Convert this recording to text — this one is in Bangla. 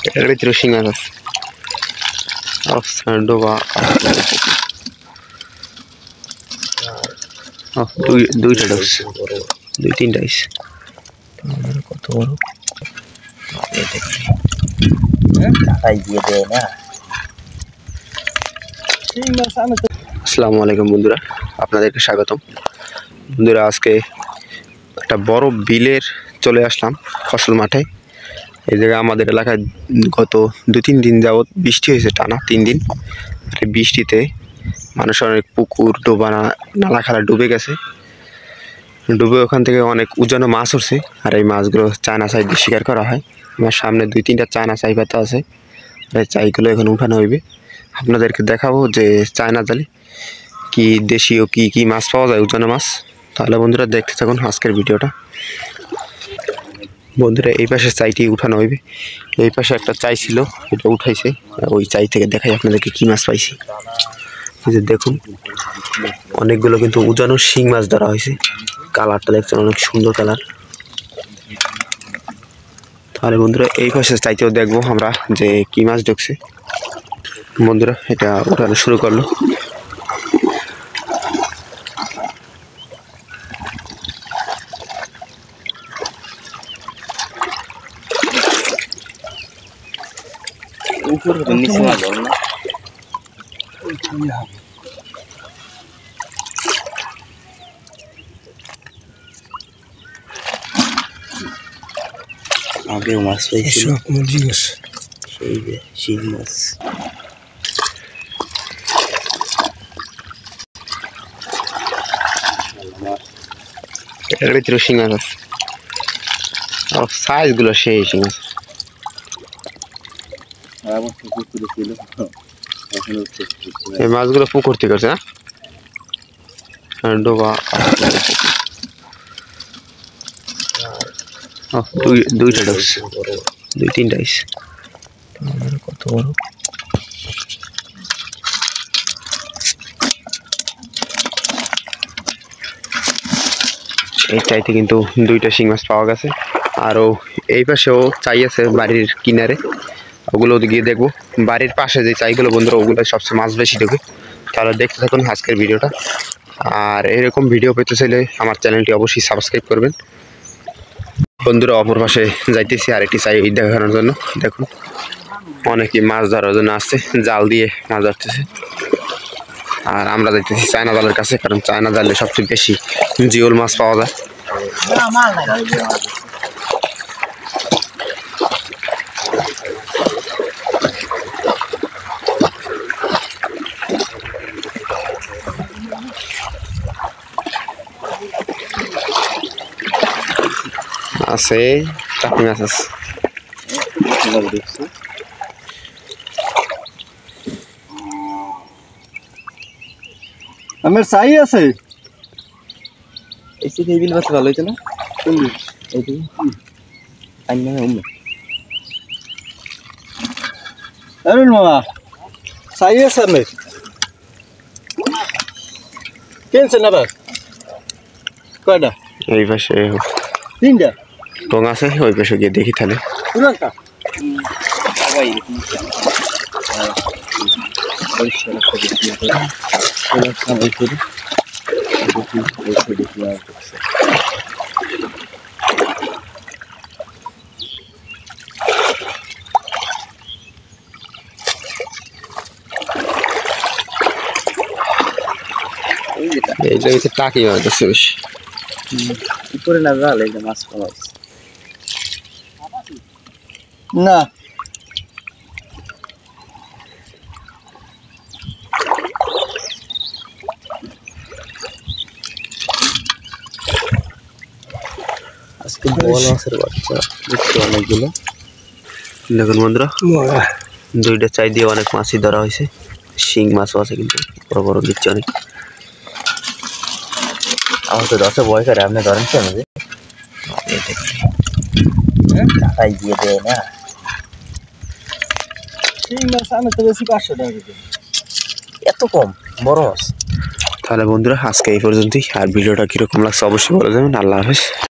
এটার ভিতরে শিং মাছ আছে ডোবা দুইটা ডোস দুই তিনটা আইস কত বড় আসসালামু আলাইকুম বন্ধুরা, আপনাদেরকে স্বাগতম। বন্ধুরা, আজকে একটা বড় বিলের চলে আসলাম ফসল মাঠে। এই জায়গায় আমাদের এলাকায় গত 2-3 দিন যাবৎ বৃষ্টি হয়েছে, টানা 3 দিন। আর এই বৃষ্টিতে মানুষের অনেক পুকুর ডোবা নালা খালা ডুবে গেছে। ডুবে ওখান থেকে অনেক উজানো মাছ উঠছে। আর এই মাছগুলো চায়না চাই দিয়ে শিকার করা হয়। আমার সামনে 2-3টা চায়না চাই পাতা আছে, এই চাইগুলো এখন উঠানো হইবে। আপনাদেরকে দেখাবো যে চায়না জালে কি দেশীয় কি মাছ পাওয়া যায়, উজানো মাছ। তাহলে বন্ধুরা দেখতে থাকুন আজকের ভিডিওটা। বন্ধুরা, এই পাশে চাইটি উঠানো হইবে। এই পাশে একটা চাই ছিল, এটা উঠাইছে। ওই চাই থেকে দেখাই আপনাদেরকে কি মাছ পাইছি। এই যে দেখুন, অনেকগুলো কিন্তু উজানো শিং মাছ ধরা হয়েছে। কালারটা দেখছেন, অনেক সুন্দর কালার। তাহলে বন্ধুরা এই পাশে চাইতেও দেখবো আমরা যে কি মাছ ঢুকছে। বন্ধুরা, এটা উঠানো শুরু করলো। আগেও মাছ পাইছিল, সেই যে শিং মাছ। এটার ভিতরে শিং মাছ আছে, সাইজগুলো সেই শিং মাছ। এই মাছগুলো পুকুর থেকে করছে না, ডোবা। দুইটা ডোস দুই তিনটা আইস কত বড়। এই চাইতে কিন্তু 2টা শিং মাছ পাওয়া গেছে। আরও এই পাশেও চাই আছে বাড়ির কিনারে, ওগুলো গিয়ে দেখবো। বাড়ির পাশে যে চাইগুলো বন্ধুরা, ওগুলো সবচেয়ে মাছ বেশি ঢোকে। তাহলে দেখতে থাকুন আজকের ভিডিওটা। আর এরকম ভিডিও পেতে চাইলে আমার চ্যানেলটি অবশ্যই সাবস্ক্রাইব করবেন। বন্ধুরা, অপর পাশে যাইতেছি আরেকটি চাই দেখানোর জন্য। দেখুন, অনেকে মাছ ধরার জন্য আসছে, জাল দিয়ে মাছ ধরতেছে। আর আমরা যাইতেছি চায়না জালের কাছে, কারণ চায়না জালে সবচেয়ে বেশি জিওল মাছ পাওয়া যায়। আছে টাকি মাছ আছে। আমার চাই আছে। এই যে বিল মাছ ভালো হইতো না, এই যে আইনা উম্মে আরুন মামা চাই আছে আমার। কেনছে না বাস কয়টা? এই পাশে 3টা টং আছে, ওই পাশে গিয়ে দেখি তাহলে। পুরাটা এইটা হচ্ছে টাকি মাছ আছে বেশি। উপরে না জাল, এই যে মাছ পাওয়া না। আজকে বড় মাছের বাচ্চা দেখতে অনেকগুলো। দেখুন বন্ধুরা, 2টা চাই দিয়ে অনেক মাছই ধরা হয়েছে। শিং মাছও আছে, কিন্তু বড় বড় দিচ্ছে অনেক। আমার তো 10 ভয় করে, আপনি ধরেন কি আমাদের টাকাই দিয়ে দেয় না। শিং মাছ আমি তো বেশি 500 টাকা, এত কম বড় মাছ। তাহলে বন্ধুরা আজকে এই পর্যন্তই। আর ভিডিওটা কীরকম লাগছে অবশ্যই বলে দেবেন। আল্লাহ হাফেজ।